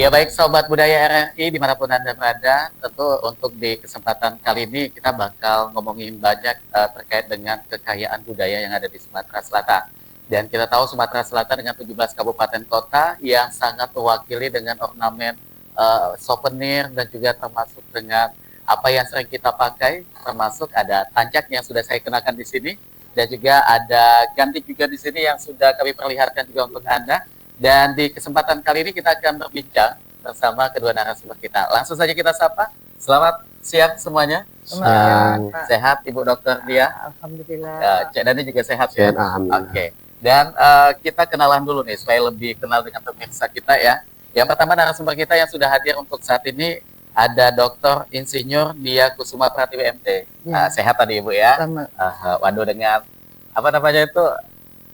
Ya baik Sobat Budaya RRI dimanapun Anda berada, tentu untuk di kesempatan kali ini kita bakal ngomongin banyak terkait dengan kekayaan budaya yang ada di Sumatera Selatan. Dan kita tahu Sumatera Selatan dengan 17 kabupaten kota yang sangat mewakili dengan ornamen souvenir dan juga termasuk dengan apa yang sering kita pakai, termasuk ada tancak yang sudah saya kenakan di sini dan juga ada gantik juga di sini yang sudah kami perlihatkan juga untuk Anda. Dan di kesempatan kali ini kita akan berbincang bersama kedua narasumber kita. Langsung saja kita sapa. Selamat siang semuanya. Sehat Ibu Dokter Dia? Alhamdulillah. Cik Dani juga sehat ya? Oke. Dan kita kenalan dulu nih supaya lebih kenal dengan pemirsa kita ya. Yang pertama narasumber kita yang sudah hadir untuk saat ini ada Dr. Insinyur Dia Kusuma Pratiwi MT. Ya. Sehat tadi Ibu ya? Waduh dengan apa namanya itu?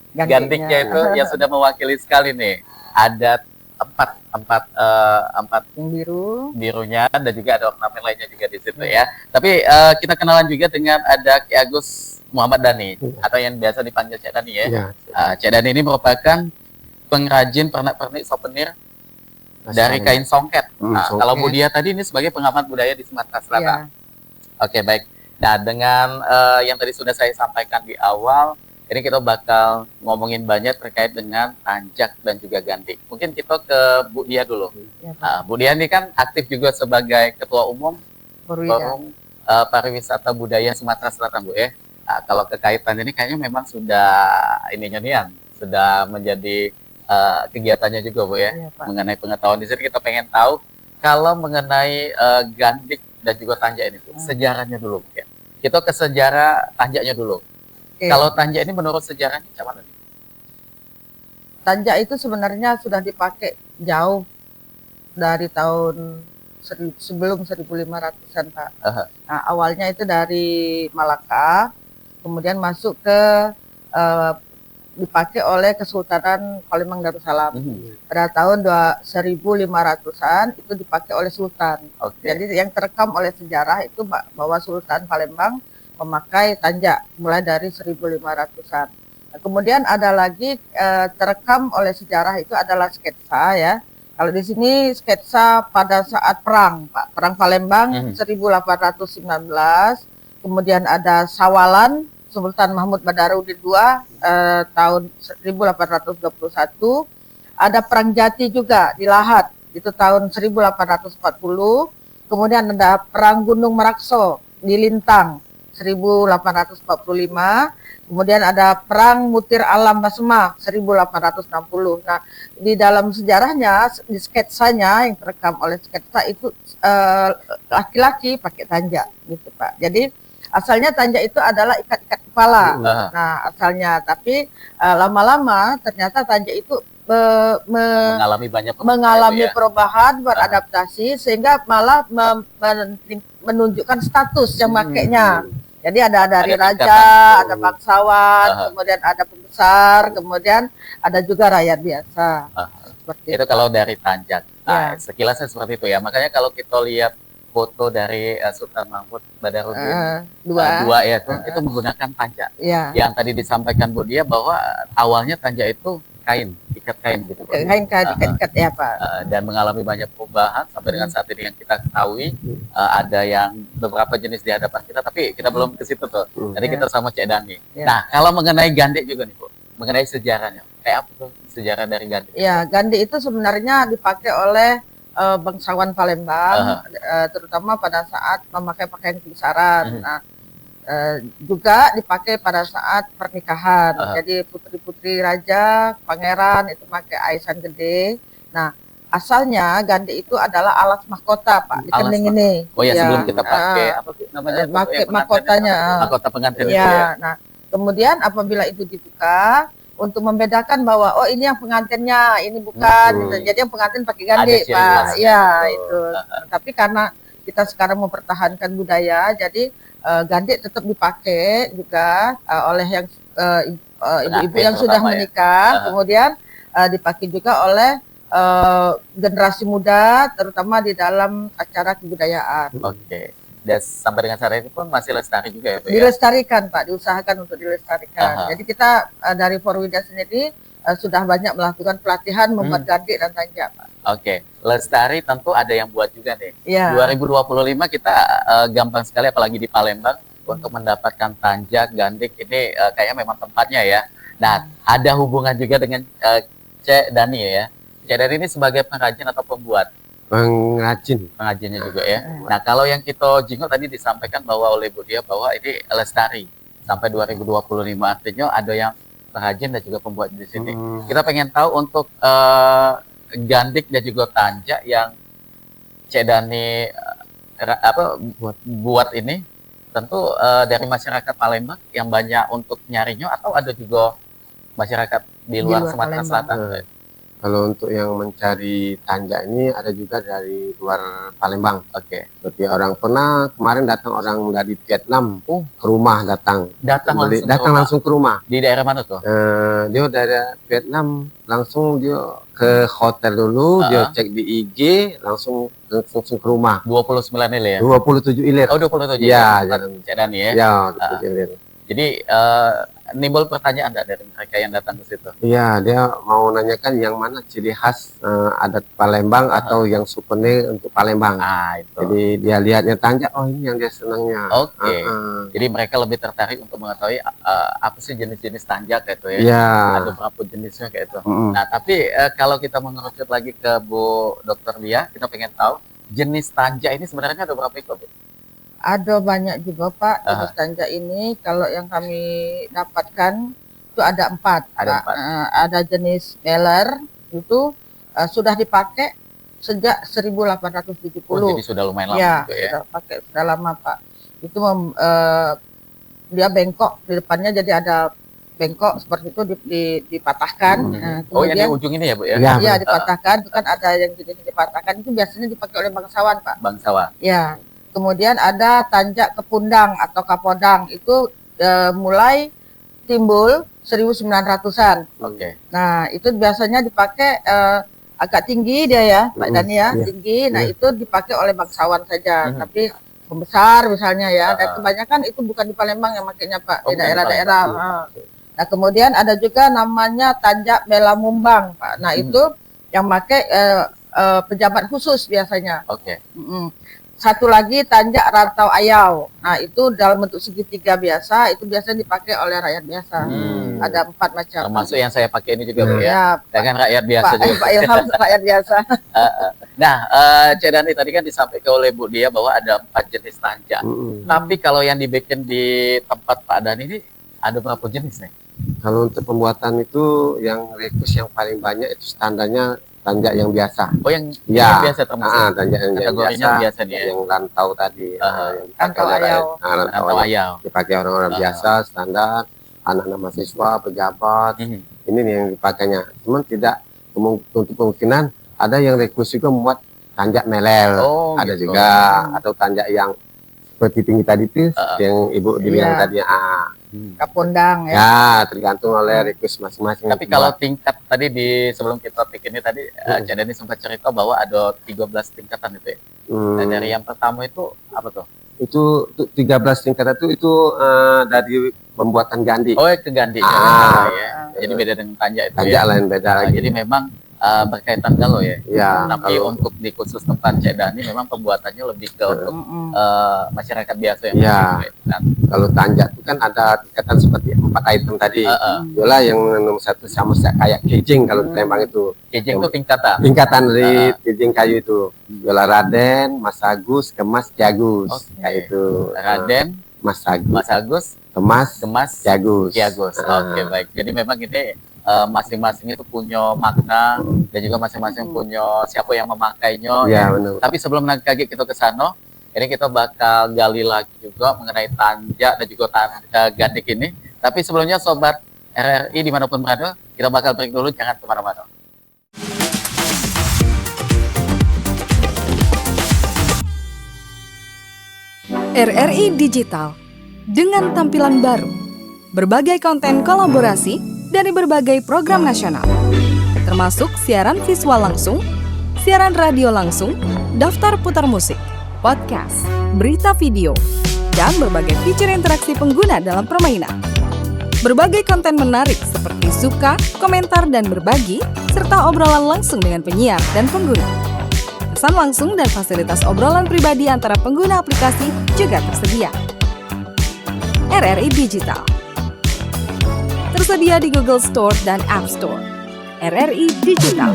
Gantiknya itu yang sudah mewakili sekali nih. Ada empat birunya dan juga ada ornamen lainnya juga di situ ya. Tapi kita kenalan juga dengan ada Ki Agus Muhammad Dhani atau yang biasa dipanggil Cik Dhani ya. Cik Dhani ini merupakan pengrajin pernak-pernik souvenir dari kain songket. Kalau Bu Dia tadi ini sebagai pengamat budaya di Sumatera Selatan. Oke, baik. Nah, dengan yang tadi sudah saya sampaikan di awal, ini kita bakal ngomongin banyak terkait dengan tancak dan juga gantik. Mungkin kita ke Bu Dia dulu. Bu Dia ini kan aktif juga sebagai Ketua Umum Forum Pariwisata Budaya Sumatera Selatan, Bu ya. Kalau kekaitan ini kayaknya memang sudah sudah menjadi kegiatannya juga, Bu ya. Mengenai pengetahuan di sini kita pengen tahu kalau mengenai gantik dan juga tanjak ini, sejarahnya dulu mungkin. Kita ke sejarah tanjaknya dulu. Kalau tanjak ini menurut sejarahnya gimana nih? Tanjak itu sebenarnya sudah dipakai jauh dari tahun sebelum 1500-an Pak. Nah, awalnya itu dari Malaka, kemudian masuk ke dipakai oleh Kesultanan Palembang Darussalam. Pada tahun 1500-an itu dipakai oleh Sultan. Jadi yang terekam oleh sejarah itu bahwa Sultan Palembang memakai tanjak mulai dari 1500-an. Nah, kemudian ada lagi terekam oleh sejarah itu adalah sketsa ya. Kalau di sini sketsa pada saat perang, Pak, perang Palembang 1819. Kemudian ada Sawalan Sultan Mahmud Badarudin II tahun 1821. Ada perang Jati juga di Lahat itu tahun 1840. Kemudian ada perang Gunung Merakso di Lintang 1845, kemudian ada perang Mutir Alam Basma 1860. Nah, di dalam sejarahnya, di sketsanya yang terekam oleh sketsa itu laki-laki pakai tanjak gitu Pak. Jadi asalnya tanjak itu adalah ikat-ikat kepala. Nah, asalnya, tapi lama-lama ternyata tanjak itu mengalami perubahan, beradaptasi sehingga malah menunjukkan status yang makainya. Jadi ada dari raja, ada bangsawan, kemudian ada pembesar, kemudian ada juga rakyat biasa. Seperti itu kalau dari tanjak. Sekilasnya seperti itu ya. Makanya kalau kita lihat foto dari Sultan Mahmud Badarudin dua ya, itu menggunakan tanjak. Yang tadi disampaikan Bu Dia bahwa awalnya tanjak itu ikat kain gitu. Ikat ya Pak. Dan mengalami banyak perubahan sampai dengan saat ini yang kita ketahui ada yang beberapa jenis di hadapan kita, tapi kita belum ke situ tuh. Tadi kita sama Cik Dhani. Nah, kalau mengenai gandik juga nih Bu, mengenai sejarahnya, kayak apa tuh sejarah dari gandik? Ya, gandik itu sebenarnya dipakai oleh bangsawan Palembang, terutama pada saat memakai pakaian kebesaran. Nah, juga dipakai pada saat pernikahan. Jadi putri-putri raja, pangeran itu pakai aisan gede. Nah, asalnya gandik itu adalah alas mahkota Pak di kening ini. Oh ya, sebelum kita pakai apa namanya? Pakai mahkotanya. Mahkota pengantin itu ya. Nah, kemudian apabila itu dibuka untuk membedakan bahwa oh ini yang pengantinnya, ini bukan. Gitu. Jadi yang pengantin pakai gandik Pak. Ya, itu. Tapi karena kita sekarang mempertahankan budaya, jadi gandik tetap dipakai juga oleh yang ibu-ibu yang sudah menikah, kemudian dipakai juga oleh generasi muda, terutama di dalam acara kebudayaan. Dan sampai dengan saat ini pun masih lestari juga ya Pak? Dilestarikan Pak, diusahakan untuk dilestarikan. Jadi kita dari Forwida sendiri sudah banyak melakukan pelatihan membuat gandik dan tanjak, Pak. Oke, Lestari tentu ada yang buat juga nih. Ya. 2025 kita gampang sekali apalagi di Palembang untuk mendapatkan tanjak, gandik ini kayaknya memang tempatnya ya. Nah, ada hubungan juga dengan Cek Dani ya. Cek Dani ini sebagai pengrajin atau pembuat? Pengrajinnya juga ya. Nah, kalau yang kita jingok tadi disampaikan bahwa oleh Bu Dia bahwa ini Lestari sampai 2025, artinya ada yang pengrajin dan juga pembuat di sini. Kita pengen tahu untuk gandik dan juga tanjak yang Cek Dani buat ini tentu dari masyarakat Palembang yang banyak untuk nyarinya atau ada juga masyarakat di luar Sumatera Selatan? Kalau untuk yang mencari tanjak ini ada juga dari luar Palembang. Oke. Seperti orang pernah kemarin datang orang dari Vietnam ke rumah datang langsung ke rumah. Di daerah mana tuh? Dia dari Vietnam langsung dia ke hotel dulu, dia cek di IG langsung ke rumah. 29 ilir ya? 27 ilir. Oh 27. Ya, jalan Dani ya. Ya, 27 ilir. Jadi nimbul pertanyaan dari mereka yang datang ke situ? Iya, dia mau nanyakan yang mana ciri khas adat Palembang atau yang souvenir untuk Palembang. Itu. Jadi dia lihatnya tanjak, oh ini yang dia senangnya. Oke. Jadi mereka lebih tertarik untuk mengetahui apa sih jenis-jenis tanjak kayak itu ya? Iya. Ada berapa jenisnya kayak itu. Nah, tapi kalau kita mengerucut lagi ke Bu Dokter Lia, kita pengen tahu jenis tanjak ini sebenarnya ada berapa itu, Bu? Ada banyak juga, Pak, jenis tanjak ini. Kalau yang kami dapatkan itu ada 4. Ada jenis meler itu sudah dipakai sejak 1870. Jadi sudah lumayan lama ya, juga ya. Sudah lama, Pak. Itu dia bengkok di depannya, jadi ada bengkok seperti itu dipatahkan. Yang di ujung ini ya, Bu ya? Iya, dipatahkan. Itu kan ada yang jenis dipatahkan, itu biasanya dipakai oleh bangsawan, Pak. Bangsawan. Ya. Kemudian ada tanjak kepundang atau kapodang, itu mulai timbul 1900-an. Oke. Nah, itu biasanya dipakai agak tinggi dia ya, Pak Dani ya, tinggi. Nah, itu dipakai oleh bangsawan saja. Tapi pembesar misalnya ya, dan kebanyakan itu bukan di Palembang yang makainya, Pak, di daerah-daerah. Nah, kemudian ada juga namanya tanjak Melamumbang, Pak. Nah, itu yang pakai pejabat khusus biasanya. Oke. Satu lagi tanjak rantau ayau. Nah, itu dalam bentuk segitiga biasa, itu biasanya dipakai oleh rakyat biasa. Ada 4 macam. Termasuk yang saya pakai ini juga, Bu ya. Dengan rakyat biasa juga. Pak Ilham rakyat biasa. Nah, Cek Dani tadi kan disampaikan oleh Bu Dia bahwa ada 4 jenis tanjak. Tapi kalau yang dibikin di tempat Pak Dani ini ada berapa jenis nih? Kalau untuk pembuatan itu yang rekus yang paling banyak itu standarnya tanjak yang biasa. Oh, yang biasa termasuk. Tanjak yang biasa nih ya. Yang rantau tadi. Rantau ayau. Rantau ayau. Dipakai orang-orang biasa, standar, anak-anak mahasiswa, pejabat. Ini nih yang dipakainya. Cuman tidak untuk kemungkinan ada yang rekus juga membuat tanjak melel. Ada gitu juga. Atau tanjak yang seperti tinggi tadi itu yang Ibu dibilang tadi. Kapondang ya. Ya, tergantung oleh request masing-masing. Tapi kalau tingkat tadi di sebelum kita bikin ini tadi Cek Dani sempat cerita bahwa ada 13 tingkatan itu ya. Dan dari yang pertama itu apa tuh? Itu 13 tingkatan itu dari pembuatan gandhi. Oh, ke gandhi. Ya. Jadi beda dengan tanjak itu. Tanjak lain beda lagi. Jadi memang berkaitan kalau ya. Tapi kalau untuk di khusus tempat Cek Dani memang pembuatannya lebih ke untuk masyarakat biasa yang kalau tanjak itu kan ada tingkatan seperti 4 item tadi. Itulah yang nomor 1 sama kayak kijing kalau di Palembang itu. Kijing itu tingkatan. Tingkatan dari kijing kayu itu. Yola Raden, Mas Agus, Kemas, Kiagus. Kayak itu. Raden, Mas Agus, Kemas, Kiagus. Oke, baik. Jadi memang ini masing-masing itu punya makna dan juga masing-masing punya siapa yang memakainya. Ya, benar. Tapi sebelum nanti kita ke sana, ini kita bakal gali lagi juga mengenai tanjak dan juga gandik ini. Tapi sebelumnya sobat RRI dimanapun berada, kita bakal break dulu, jangan kemana-mana. RRI Digital dengan tampilan baru, berbagai konten kolaborasi dari berbagai program nasional, termasuk siaran visual langsung, siaran radio langsung, daftar putar musik, podcast, berita video, dan berbagai fitur interaksi pengguna dalam permainan. Berbagai konten menarik seperti suka, komentar, dan berbagi, serta obrolan langsung dengan penyiar dan pengguna. Pesan langsung dan fasilitas obrolan pribadi antara pengguna aplikasi juga tersedia. RRI Digital tersedia di Google Store dan App Store. RRI Digital.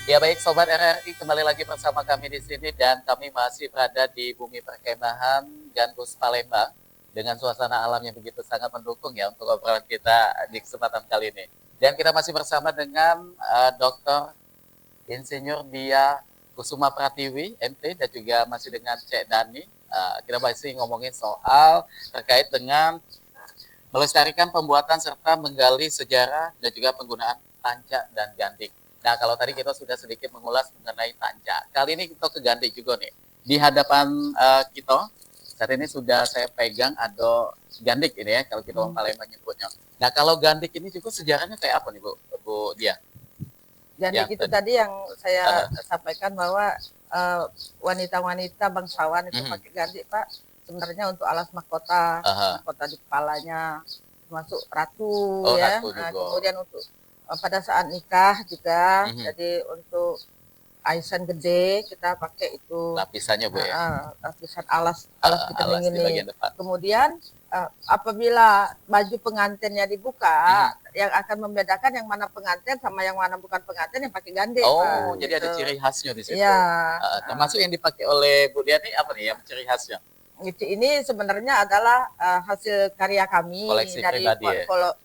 Ya baik Sobat RRI, kembali lagi bersama kami di sini dan kami masih berada di bumi perkemahan Gandus Palembang dengan suasana alam yang begitu sangat mendukung ya untuk obrolan kita di kesempatan kali ini. Dan kita masih bersama dengan Dr. Insinyur Dia Kusuma Pratiwi, MT, dan juga masih dengan Cek Dani. Kita masih ngomongin soal terkait dengan melestarikan pembuatan serta menggali sejarah dan juga penggunaan tancak dan gandik. Nah, kalau tadi kita sudah sedikit mengulas mengenai tancak. Kali ini kita ke gandik juga nih. Di hadapan kita, saat ini sudah saya pegang ada gandik ini ya, kalau kita orang Palembang nyebutnya. Nah, kalau gandik ini juga sejarahnya kayak apa nih Bu Dia? Gandik itu tadi yang saya sampaikan bahwa wanita-wanita bangsawan itu pakai gandik Pak, sebenarnya untuk alas mahkota, mahkota di kepalanya, termasuk ratu ya. Ratu nah, kemudian untuk pada saat nikah juga, jadi untuk aisan gede kita pakai itu lapisannya Bu ya. Lapisan alas dikening ini. Kemudian apabila baju pengantinnya dibuka, yang akan membedakan yang mana pengantin sama yang mana bukan pengantin yang pakai gandik. Oh, jadi ada ciri khasnya di situ. Ya. Termasuk yang dipakai oleh Bu Dia ini apa nih yang ciri khasnya? Ini sebenarnya adalah hasil karya kami koleksi dari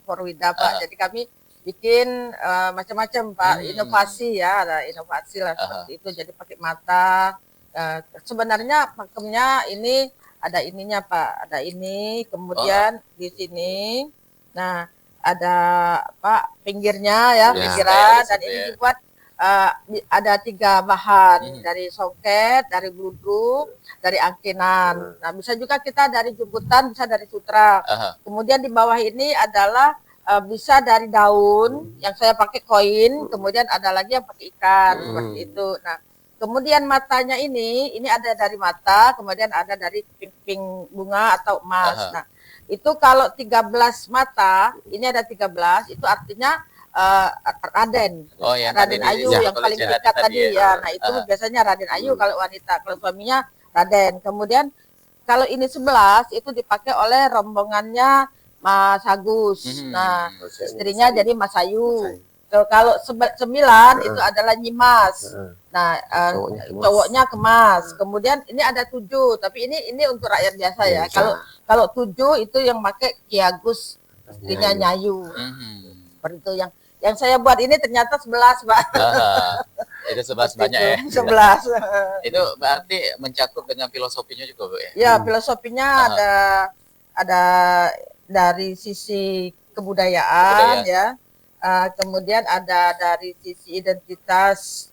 Porwida Pak. Jadi kami bikin macam-macam Pak, inovasi ya, ada inovasi lah seperti itu. Jadi pakai mata. Sebenarnya pakemnya ini ada ininya Pak, ada ini, kemudian di sini, nah ada Pak pinggirnya ya, pinggiran, dan ini dibuat ada 3 bahan, dari songket, dari gluduk, dari angkinan. Nah bisa juga kita dari jemputan, bisa dari sutra. Kemudian di bawah ini adalah bisa dari daun yang saya pakai koin, kemudian ada lagi yang pakai ikan seperti itu. Nah, kemudian matanya ini ada dari mata, kemudian ada dari ping bunga atau emas. Nah, itu kalau 13 mata, ini ada 13, itu artinya Raden. Raden Ayu yang paling dekat tadi ya. Nah, itu biasanya Raden Ayu kalau wanita, kalau suaminya Raden. Kemudian kalau ini 11 itu dipakai oleh rombongannya Mas Agus. Nah, istrinya jadi Mas Ayu. Kalau 9 itu adalah Nyimas. Nah, cowoknya Kemas. Kemudian ini ada 7, tapi ini untuk rakyat biasa ya. Kalau 7 itu yang pakai Ki Agus, istrinya Nyayu. Seperti itu yang saya buat ini ternyata 11, Pak. Itu 11 banyak ya. 11. Itu berarti mencakup dengan filosofinya juga, Bu ya. Ya, filosofinya ada dari sisi kebudayaan ya, kemudian ada dari sisi identitas,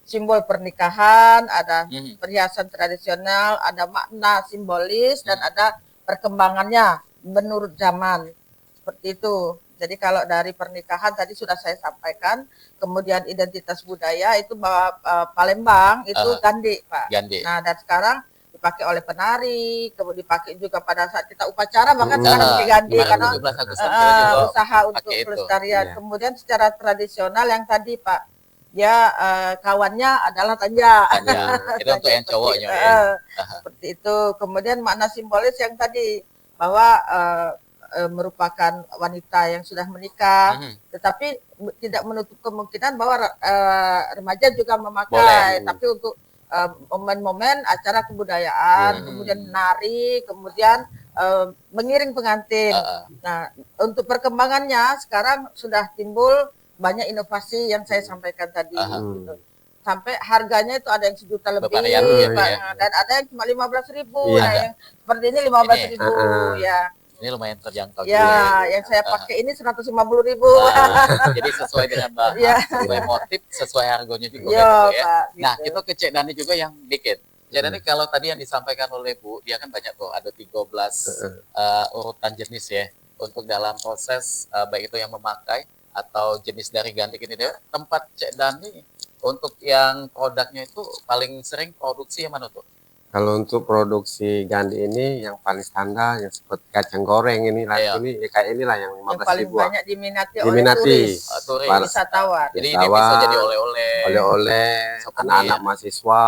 simbol pernikahan, ada perhiasan tradisional, ada makna simbolis, dan ada perkembangannya menurut zaman, seperti itu. Jadi kalau dari pernikahan tadi sudah saya sampaikan, kemudian identitas budaya itu bahwa Palembang itu gandik Pak. Nah, dan sekarang dipakai oleh penari, kemudian dipakai juga pada saat kita upacara, bahkan sekarang diganti karena usaha untuk pelestarian. Kemudian secara tradisional yang tadi Pak, dia kawannya adalah tanja. Itu untuk yang cowoknya. Seperti itu. Kemudian makna simbolis yang tadi bahwa merupakan wanita yang sudah menikah, tetapi tidak menutup kemungkinan bahwa remaja juga memakai. Tapi untuk momen-momen acara kebudayaan, kemudian menari, kemudian mengiring pengantin. Nah, untuk perkembangannya sekarang sudah timbul banyak inovasi yang saya sampaikan tadi. Gitu. Sampai harganya itu ada yang 1 juta lebih, dan ada yang cuma 15.000. Nah, yang seperti ini 15.000 ya. Ini lumayan terjangkau. Ya, yang saya pakai ini 150.000. Jadi sesuai dengan bahan, sesuai motif, sesuai harganya juga. Pak, Nah, gitu. kita ke Cek Dani juga yang bikin. Cek Dani kalau tadi yang disampaikan oleh Bu, dia kan banyak tuh, ada 13 urutan jenis ya. Untuk dalam proses, baik itu yang memakai atau jenis dari gantik ini. Tempat Cek Dani untuk yang produknya itu paling sering produksi yang mana tuh? Kalau untuk produksi Gandhi ini yang paling standar yang seperti kacang goreng ini lah, ini kayak inilah yang 15.000. Yang paling banyak diminati oleh turis, wisatawan. Jadi ini bisa jadi oleh-oleh, anak-anak mahasiswa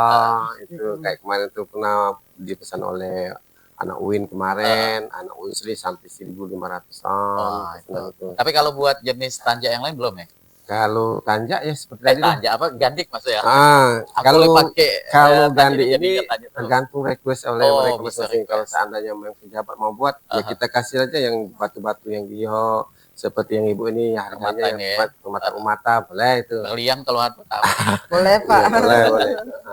itu kayak kemarin itu pernah dipesan oleh anak UIN kemarin, anak Unsri sampai 1.500-an. Tapi kalau buat jenis tanjak yang lain belum ya? Kalau tanjak ya seperti tadi. Tanjak apa? Gandik maksudnya? Kalau gandik ini tergantung request oleh mereka masing-masing. Kalau seandainya memang pejabat mau buat, ya kita kasih aja yang batu-batu yang giho, seperti yang ibu ini harganya yang buat mata boleh itu. Berlian kalau harga boleh Pak. Boleh.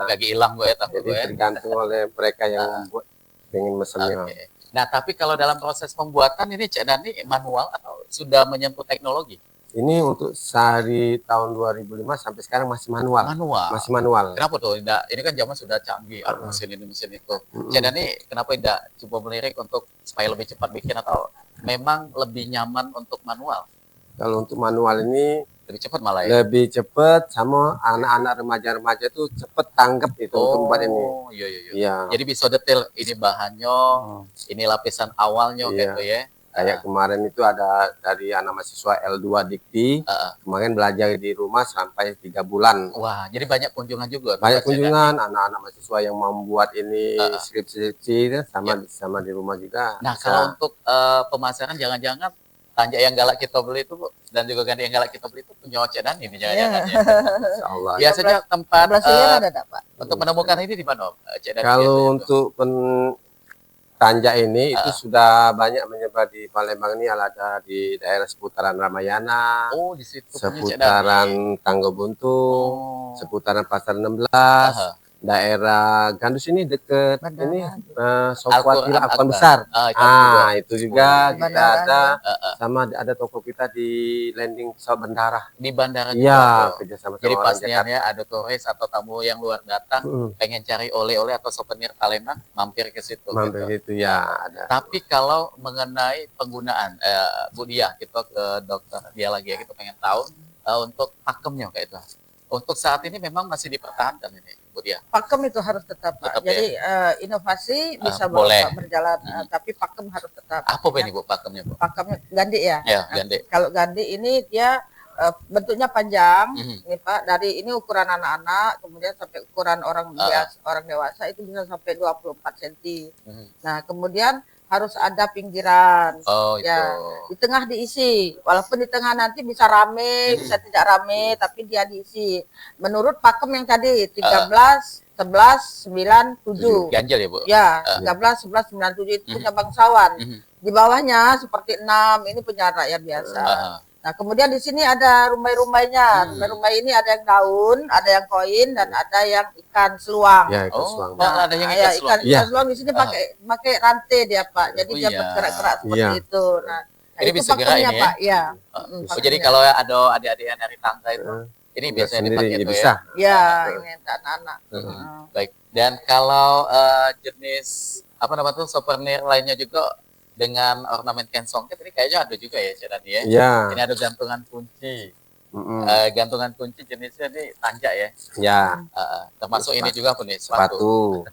Lagi hilang gue ya takut gue. Tergantung oleh mereka yang membuat, pengen mesennya. Nah tapi kalau dalam proses pembuatan ini Cik Dani manual atau sudah menyentuh teknologi? Ini untuk sehari tahun 2005 sampai sekarang masih manual. Masih manual. Kenapa tuh? Ini kan zaman sudah canggih, mesin ini mesin itu. Cik Dani kenapa tidak coba melirik untuk supaya lebih cepat bikin atau memang lebih nyaman untuk manual? Kalau untuk manual ini lebih cepat malah ya? Lebih cepat, sama anak-anak remaja-remaja itu cepat tanggap itu untuk buat ini. Iya. Jadi bisa detail ini bahannya, ini lapisan awalnya gitu ya. Kayak kemarin itu ada dari anak mahasiswa L2 Dikti, kemarin belajar di rumah sampai 3 bulan. Wah, jadi banyak kunjungan juga. Banyak kunjungan anak-anak mahasiswa yang membuat ini skripsi sama di rumah juga. Nah, kalau untuk pemasaran jangan-jangan tanjak yang galak kita beli itu dan juga Gandhi yang galak kita beli itu punya Cik Dani ini jangan-jangan. Insyaallah. Biasanya tempat untuk menemukan ini di mana, Cik Dani? Kalau untuk tanjak ini itu sudah banyak menyebar di Palembang ini, ada di daerah seputaran Ramayana, di situ seputaran Tanggo Buntung, seputaran Pasar 16, daerah Gandus ini deket ini Sokwatila Akuan Besar. Itu juga kita ada, sama ada toko kita di landing pesawat bandara. Di bandara juga. Kerjasama. Jadi pastinya ada turis atau tamu yang luar datang pengen cari oleh-oleh atau souvenir Palembang mampir ke situ. Mampir gitu ya ada. Tapi kalau mengenai penggunaan Bu Diah, kita ke dokter dia lagi ya, kita pengen tahu untuk pakemnya kayak itu. Untuk saat ini memang masih dipertahankan ini, Bu Diah. Pakem itu harus tetap, Pak. Jadi inovasi bisa berjalan, tapi pakem harus tetap. Apa ini Bu pakemnya, Bu? Pakemnya Gandhi ya. Ya, Gandhi. Kalau Gandhi ini dia bentuknya panjang, ini Pak. Dari ini ukuran anak-anak, kemudian sampai ukuran orang dewasa itu bisa sampai 24 cm. Nah, kemudian harus ada pinggiran, di tengah diisi, walaupun di tengah nanti bisa rame, bisa tidak rame, tapi dia diisi. Menurut pakem yang tadi 13, 11, 9, 7. Ganjil ya Bu? Ya, 13, 11, 9, 7 itu punya bangsawan. Di bawahnya seperti 6, ini punya rakyat biasa. Nah, kemudian di sini ada rumbai-rumbainya. Rumbai-rumbai ini ada yang daun, ada yang koin, dan ada yang ikan seluang. Ya, ikan seluang. Ada yang ikan seluang di sini pakai rantai dia, Pak. Jadi dia bergerak-gerak seperti itu. Nah, ini bisa gerak ini Pak. Ya. Jadi kalau ada adik-adik yang dari tangga itu, ini biasanya dipakai itu bisa. Ya, ini anak-anak. Baik. Dan kalau jenis apa namanya tuh souvenir lainnya juga dengan ornamen kain songket ini kayaknya ada juga ya Cik Dani ya. Iya. Ini ada gantungan kunci. Gantungan kunci jenisnya ini tanjak ya. Ya. Termasuk ini juga apa nih? Sepatu.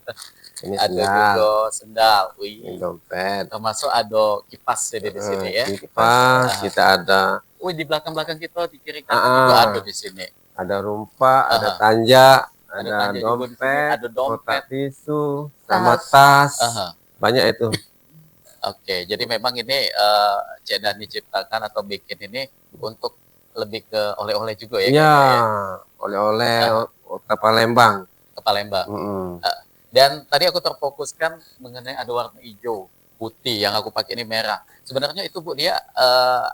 Ini ada juga sendal. Ini dompet. Termasuk ada kipas di sini ya. Kipas kita ada. Di belakang-belakang kita di kiri kanan juga ada di sini. Ada rumpa, ada tanjak, ada dompet, kotak tisu, sama tas. Banyak itu. Oke, jadi memang ini Cik Dani ciptakan atau bikin ini untuk lebih ke oleh-oleh juga ya? Iya, oleh-oleh ke Palembang. Ke Palembang. Dan tadi aku terfokuskan mengenai ada warna hijau, putih, yang aku pakai ini merah. Sebenarnya itu Bu dia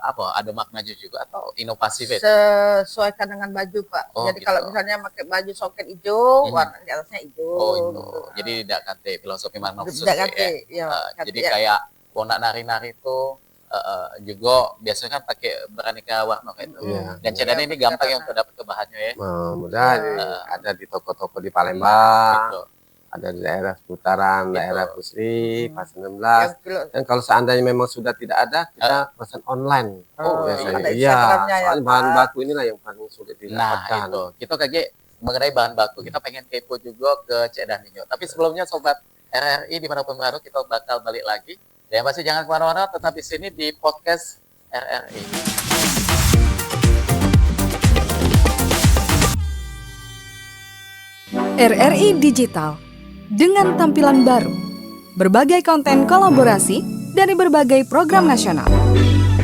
apa? Ada maknanya juga atau inovasi? Sesuaikan dengan baju Pak. Jadi gitu. Kalau misalnya pakai baju soket hijau, warna di atasnya hijau. Itu. Jadi tidak ganti filosofi makna khusus ya. Jadi kayak nak nari-nari itu juga biasanya kan pakai beraneka warna kayak itu. Dan Cik Dani ini gampang ya untuk dapat ke bahannya ya. Mudah ada di toko-toko di Palembang. Ada di daerah seputaran, daerah Pusri, Pasar 16. Dan kalau seandainya memang sudah tidak ada, kita pesan online. Biasanya. Iya, soalnya bahan baku inilah yang paling sulit didapatkan. Nah, itu. Kita kayak mengenai bahan baku. Kita pengen kepo juga ke Cek Daninyo. Tapi sebelumnya Sobat RRI dimanapun berada, kita bakal balik lagi. Dan pasti jangan kemana-mana, tetap di sini di podcast RRI. RRI Digital dengan tampilan baru, berbagai konten kolaborasi dari berbagai program nasional,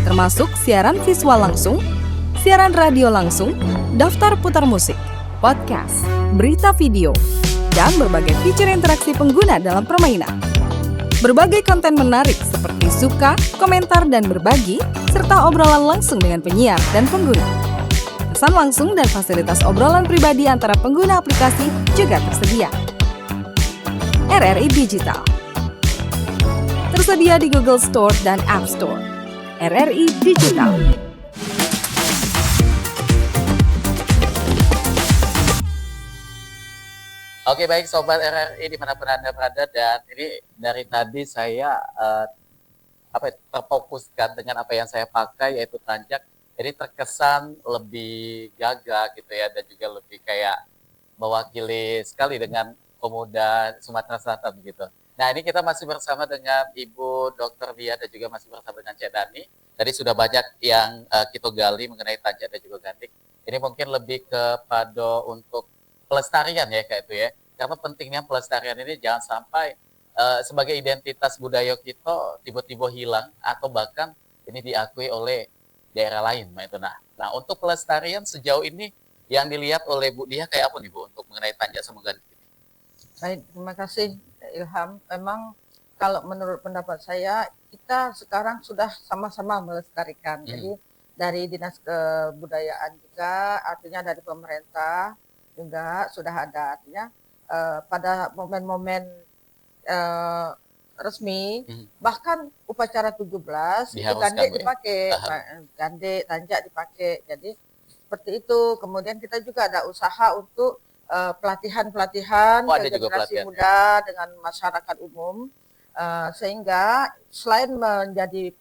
termasuk siaran visual langsung, siaran radio langsung, daftar putar musik, podcast, berita video, dan berbagai fitur interaksi pengguna dalam permainan. Berbagai konten menarik seperti suka, komentar, dan berbagi, serta obrolan langsung dengan penyiar dan pengguna. Pesan langsung dan fasilitas obrolan pribadi antara pengguna aplikasi juga tersedia. RRI Digital tersedia di Google Store dan App Store. RRI Digital. Oke, baik Sobat RRI dimanapun Anda berada, dan ini dari tadi saya terfokuskan dengan apa yang saya pakai, yaitu tanjak. Jadi terkesan lebih gagah gitu ya, dan juga lebih kayak mewakili sekali dengan pemuda Sumatera Selatan gitu. Nah, ini kita masih bersama dengan Ibu Dr. Dia dan juga masih bersama dengan Cek Dani. Tadi sudah banyak yang kita gali mengenai tanjak dan juga gandik. Ini mungkin lebih kepada untuk pelestarian ya kayak itu ya. Karena pentingnya pelestarian ini jangan sampai sebagai identitas budaya kita tiba-tiba hilang atau bahkan ini diakui oleh daerah lain. Nah, untuk pelestarian sejauh ini yang dilihat oleh Bu Dia kayak apa nih Bu untuk mengenai tanjak sama gandik ini? Baik, terima kasih Ilham. Memang kalau menurut pendapat saya, kita sekarang sudah sama-sama melestarikan. Jadi dari Dinas Kebudayaan juga, artinya dari pemerintah juga sudah ada. Artinya pada momen-momen resmi, bahkan upacara 17 itu gandik dipakai, gandik, tanjak dipakai. Jadi seperti itu. Kemudian kita juga ada usaha untuk pelatihan-pelatihan ke generasi muda dengan masyarakat umum, sehingga selain menjadi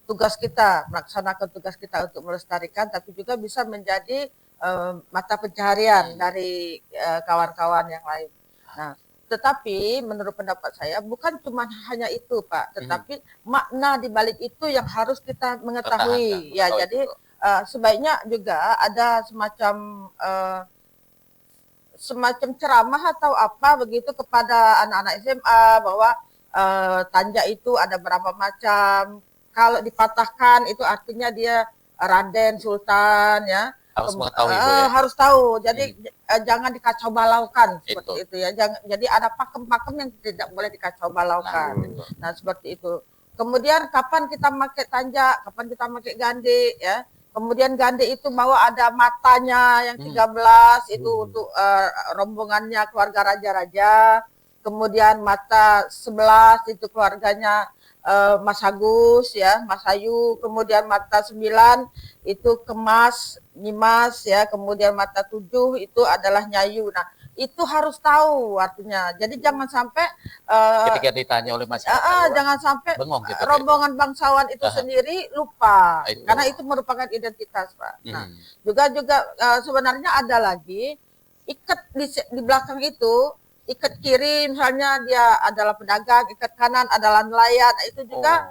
tugas kita, melaksanakan tugas kita untuk melestarikan, tapi juga bisa menjadi mata pencaharian dari kawan-kawan yang lain. Nah, tetapi menurut pendapat saya bukan cuma hanya itu Pak, tetapi makna di balik itu yang harus kita mengetahui. Ya, jadi sebaiknya juga ada semacam ceramah atau apa begitu kepada anak-anak SMA bahwa tanjak itu ada berapa macam. Kalau dipatahkan itu artinya dia raden, sultan ya. Harus mengetahui ya. Harus tahu. Jadi jangan dikacau balaukan seperti itu ya. Jadi ada pakem-pakem yang tidak boleh dikacau balaukan. Nah, seperti itu. Kemudian kapan kita pakai tanjak, kapan kita pakai gandik ya. Kemudian gandik itu bahwa ada matanya yang 13 itu untuk rombongannya keluarga raja-raja. Kemudian mata 11 itu keluarganya Mas Agus ya, Mas Ayu. Kemudian mata 9 itu Kemas, Nyimas ya. Kemudian mata 7 itu adalah Nyayu. Nah, itu harus tahu artinya. Jadi jangan sampai ketika ditanya oleh masyarakat jangan sampai bengong gitu, rombongan bangsawan itu sendiri lupa, karena itu merupakan identitas Pak. Nah, juga sebenarnya ada lagi ikat di belakang itu. Ikat kiri misalnya dia adalah pedagang, ikat kanan adalah nelayan, itu juga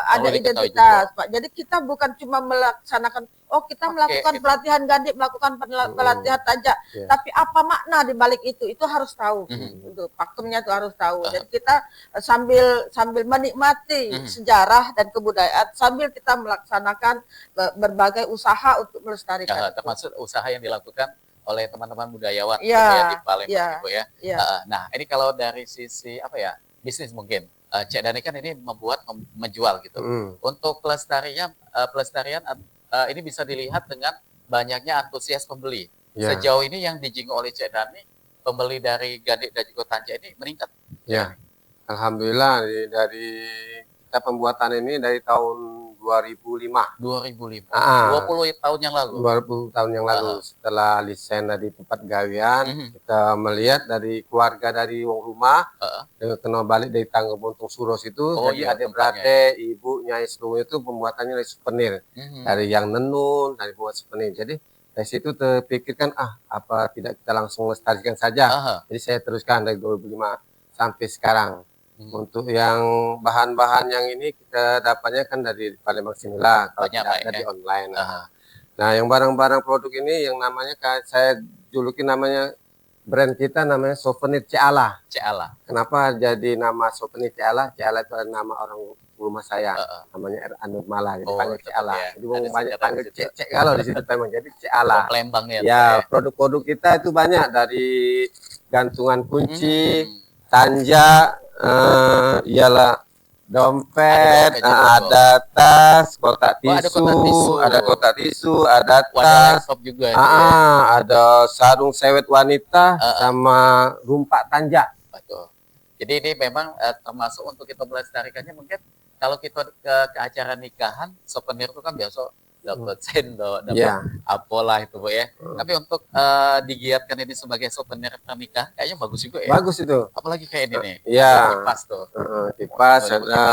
ada identitas Pak. Jadi kita bukan cuma melaksanakan, kita melakukan pelatihan gandik, melakukan pelatihan tanjak, tapi apa makna di balik itu harus tahu. Itu pakemnya itu harus tahu. Jadi kita sambil menikmati sejarah dan kebudayaan, sambil kita melaksanakan berbagai usaha untuk melestarikan. Termasuk usaha yang dilakukan oleh teman-teman budayawan gitu ya di Palembang ya. Nah, ini kalau dari sisi bisnis mungkin Cek Dani kan ini menjual gitu. Untuk pelestarian ini bisa dilihat dengan banyaknya antusias pembeli. Sejauh ini yang dijinggung oleh Cek Dani, pembeli dari gandik dan juga tanjak ini meningkat. Ya, alhamdulillah dari kita pembuatan ini dari tahun 2005. 20 tahun yang lalu. 20 tahun yang lalu setelah lisen dari tempat gawean, kita melihat dari keluarga dari wong rumah, kena balik dari tangga Bontong Suros itu, jadi adik beradik, ibu, nyai seluruh itu pembuatannya dari souvenir, dari yang nenun, dari buat souvenir. Jadi Dari situ terpikirkan, apa tidak kita langsung lestarikan saja. Jadi saya teruskan dari 2005 sampai sekarang. Untuk yang bahan-bahan yang ini kita dapatnya kan dari Palembang sinilah, kalau tidak ada di online. Nah, yang barang-barang produk ini yang namanya saya juluki namanya, brand kita namanya Souvenir Ceala. Ceala. Kenapa jadi nama Souvenir Ceala? Ceala itu adalah nama orang rumah saya, namanya Anur Mala, jadi panggil Ceala. Ya. Jadi banyak panggil Cek kalau di situ memang jadi Ceala. Palembang ya. Ya, produk-produk kita itu banyak, dari gantungan kunci, tanja, ialah dompet, ada tas, kotak tisu, ada kotak tisu, ada tas, juga, ada sarung sewet wanita, sama rumpak tanja. Betul. Jadi ini memang termasuk untuk kita melestarikannya. Mungkin kalau kita ke acara nikahan, souvenir itu kan biasa dapat sendok, dapat apalah itu, Bu ya. Tapi untuk digiatkan ini sebagai souvenir pernikahan, kayaknya bagus juga ya. Bagus itu. Apalagi kayak ini nih. Iya. Kipas tuh. Kipas ada.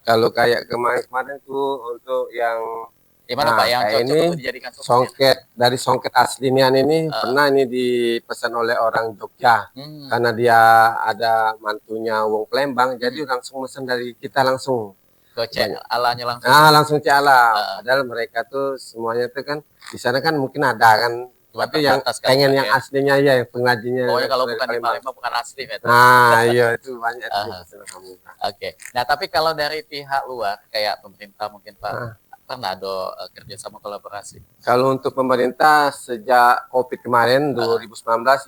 Kalau kayak kemarin tuh untuk yang gimana Pak yang cocok ini untuk dijadikan souvenir? songket, dari songket aslinya ini pernah ini dipesan oleh orang Jogja. Karena dia ada mantunya wong Palembang, jadi langsung pesan dari kita langsung. Alanya langsung. Langsung Ceala. Padahal mereka tuh semuanya tuh kan di sana kan mungkin ada kan, tapi yang pengen yang aslinya ya, yang pengrajinnya. Pokoknya kalau bukan di Palembang bukan asli ya. Iya itu banyak. Oke. Nah tapi kalau dari pihak luar kayak pemerintah mungkin Pak pernah ada kerjasama kolaborasi? Kalau untuk pemerintah sejak COVID kemarin 2019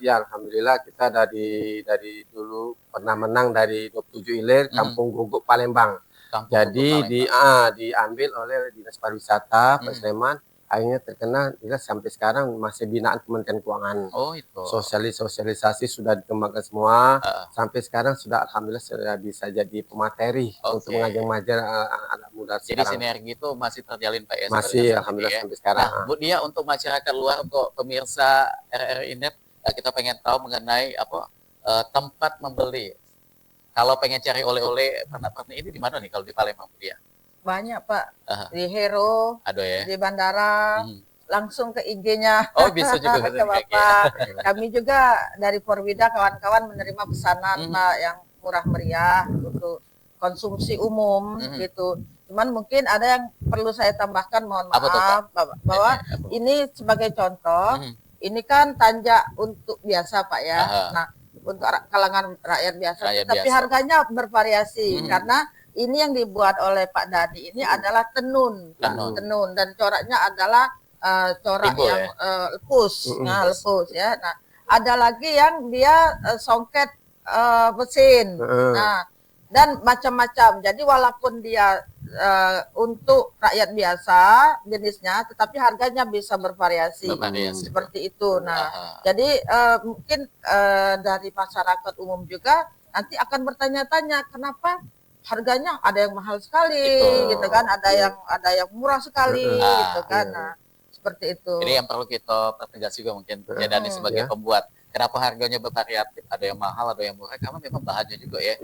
ya alhamdulillah kita dari dulu pernah menang dari 27 Ilir Kampung Guguk Palembang. Jadi diambil oleh Dinas Pariwisata Pak Sleman, akhirnya terkena sampai sekarang masih binaan Kementerian Keuangan. Itu. Sosialisasi sudah dikembangkan semua, sampai sekarang sudah alhamdulillah sudah bisa jadi pemateri untuk mengajar anak muda sekarang. Jadi sinergi itu masih terjalin Pak ya? Masih alhamdulillah sampai sekarang. Nah, Bu Dia, untuk masyarakat luar, untuk pemirsa RRI Net, kita pengen tahu mengenai tempat membeli. Kalau pengen cari oleh-oleh pernak-pernik ini di mana nih kalau di Palembang, Bu Dia? Banyak Pak, di Hero, di bandara, langsung ke IG-nya. Bisa juga ke Bapak. Kami juga dari Porwida kawan-kawan menerima pesanan Pak yang murah meriah untuk konsumsi umum gitu. Cuman mungkin ada yang perlu saya tambahkan, mohon maaf bahwa ini sebagai contoh, ini kan tanja untuk biasa Pak ya. Nah, untuk kalangan rakyat biasa, tapi harganya bervariasi karena ini yang dibuat oleh Pak Dadi ini adalah tenun dan coraknya adalah corak yang lepus, lepus ya. Nah, ada lagi yang dia songket mesin, dan macam-macam. Jadi walaupun dia untuk rakyat biasa jenisnya, tetapi harganya bisa bervariasi seperti itu. Nah, jadi mungkin dari masyarakat umum juga nanti akan bertanya-tanya kenapa harganya ada yang mahal sekali, gitu kan? Ada yang murah sekali, gitu kan? Nah, seperti itu. Jadi yang perlu kita pertegas juga mungkin Dani sebagai pembuat. Kenapa harganya bervariatif? Ada yang mahal, ada yang murah, karena memang bahannya juga ya.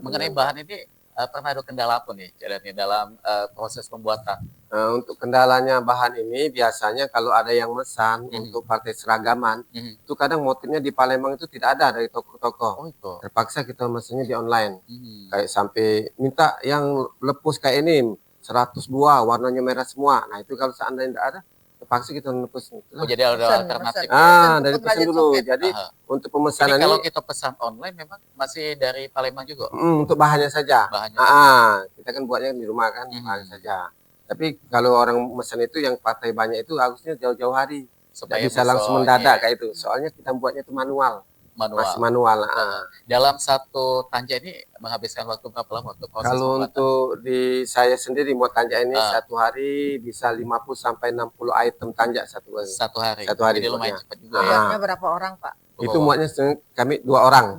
Mengenai bahan ini pernah ada kendala apa nih dalam proses pembuatan? Untuk kendalanya bahan ini biasanya kalau ada yang mesan untuk pakai seragaman, itu kadang motifnya di Palembang itu tidak ada dari toko-toko. Terpaksa kita mesennya di online. Kayak sampai minta yang lepus kayak ini 100 buah, warnanya merah semua. Nah itu kalau seandainya tidak ada, terpaksa kita lepus. Jadi ada alternatif. Dari pesan dulu. Jadi untuk pemesanan ini kalau kita pesan online memang masih dari Palembang juga. Untuk bahannya saja. Kita kan buatnya di rumah kan, bahannya saja. Tapi kalau orang pesan itu yang pakai banyak itu harusnya jauh-jauh hari. Supaya bisa langsung mendadak kayak itu. Soalnya kita buatnya itu manual. Masih manual. Dalam satu tanja ini menghabiskan waktu berapa lama untuk proses kalau pembuatan? Untuk di saya sendiri buat tanja ini satu hari bisa 50 sampai 60 item tanja satu hari. Satu hari. Jadi lumayan cepat juga ya. Berapa orang Pak? Itu muatnya kami 2 orang.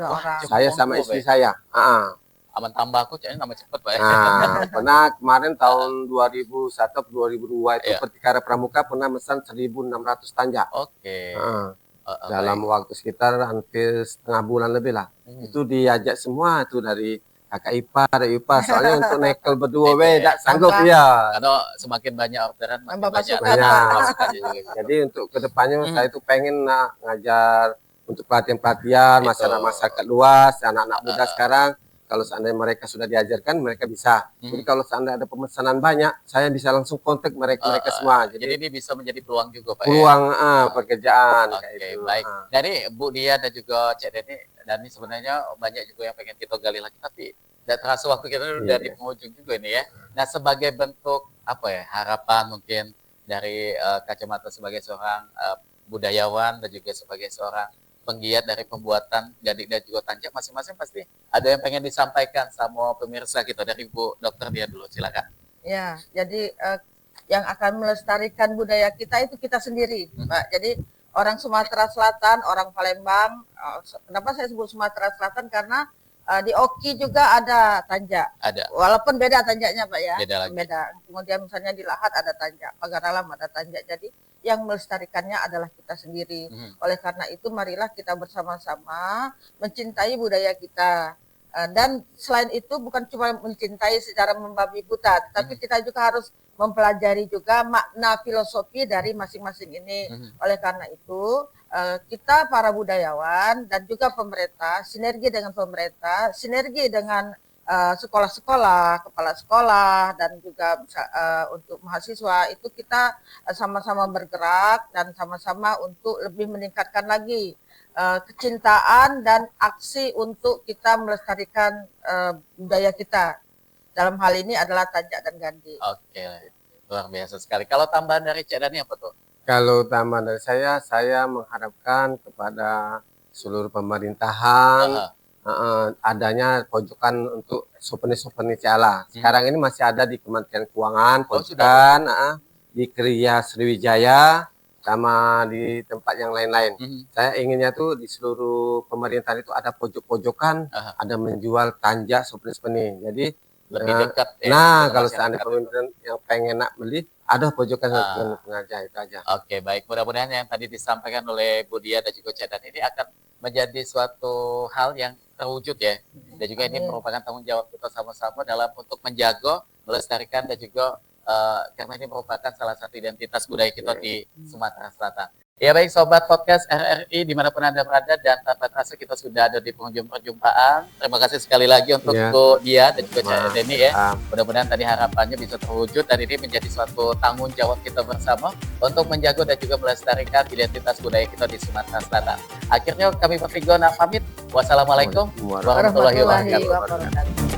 Saya sama istri saya. Aman tambah aku kayaknya nama cepet Pak. Pernah kemarin tahun 2001 2002 itu Pertikara Pramuka pernah mesan 1.600 tanja. Dalam waktu sekitar hampir setengah bulan lebih lah. Itu diajak semua itu dari kakak ipar, adik ipar. Soalnya untuk nekel berdua tidak sanggup ya. Karena semakin banyak orderan, makin banyak. Jadi untuk kedepannya saya itu pengen ngajar untuk pelatihan-pelatihan masyarakat luas, anak-anak muda sekarang. Kalau seandainya mereka sudah diajarkan, mereka bisa. Jadi kalau seandainya ada pemesanan banyak, saya bisa langsung kontak mereka semua. Jadi ini bisa menjadi peluang juga, Pak. Peluang pekerjaan. Oke, baik. Dari Bu Dia dan juga Cek Deni sebenarnya banyak juga yang pengen kita gali lagi, tapi tidak terasa waktu kita udah di penghujung juga ini ya. Nah, sebagai bentuk apa ya harapan mungkin dari kacamata sebagai seorang budayawan dan juga sebagai seorang penggiat dari pembuatan gading dan juga tanjak, masing-masing pasti ada yang pengen disampaikan sama pemirsa kita. Dari Bu Dokter Dia dulu, silakan. Ya, jadi yang akan melestarikan budaya kita itu kita sendiri, Pak. Jadi orang Sumatera Selatan, orang Palembang, kenapa saya sebut Sumatera Selatan karena di Oki juga ada tanjak. Ada. Walaupun beda tanjaknya, Pak ya. Beda lagi. Beda. Kemudian misalnya di Lahat ada tanjak, Pagaralam ada tanjak. Jadi yang melestarikannya adalah kita sendiri. Oleh karena itu marilah kita bersama-sama mencintai budaya kita. Dan selain itu bukan cuma mencintai secara membabi buta, tapi kita juga harus mempelajari juga makna filosofi dari masing-masing ini. Oleh karena itu kita para budayawan dan juga pemerintah, sinergi dengan pemerintah, sinergi dengan sekolah-sekolah, kepala sekolah, dan juga untuk mahasiswa itu kita sama-sama bergerak dan sama-sama untuk lebih meningkatkan lagi kecintaan dan aksi untuk kita melestarikan budaya kita. Dalam hal ini adalah tanjak dan gandhi. Oke, luar biasa sekali. Kalau tambahan dari Cek Dani apa tuh? Kalau tambahan dari saya mengharapkan kepada seluruh pemerintahan adanya pojokan untuk souvenir Ciala. Sekarang ini masih ada di Kementerian Keuangan, pojokan, di Kriya Sriwijaya, sama di tempat yang lain-lain. Saya inginnya tuh di seluruh pemerintahan itu ada pojok-pojokan, ada menjual tanjak souvenir. Jadi lebih dekat. Kalau seandainya pemerintahan yang pengen beli, ada pojokan pengajar itu aja. Oke, baik. Mudah-mudahan yang tadi disampaikan oleh Bu Dia dan juga Cek Dani ini akan menjadi suatu hal yang terwujud ya. Dan juga ini merupakan tanggung jawab kita sama-sama dalam untuk menjaga, melestarikan dan juga karena ini merupakan salah satu identitas budaya kita di Sumatera Selatan. Ya baik Sobat Podcast RRI dimanapun Anda berada, dan tanpa terasa kita sudah ada di penghujung perjumpaan. Terima kasih sekali lagi untuk Bu Dia dan juga Cek Deni ya. Mudah-mudahan tadi harapannya bisa terwujud dan ini menjadi suatu tanggung jawab kita bersama untuk menjaga dan juga melestarikan identitas budaya kita di Sumatera Selatan. Akhirnya kami bertiga pamit. Wassalamualaikum warahmatullahi wabarakatuh.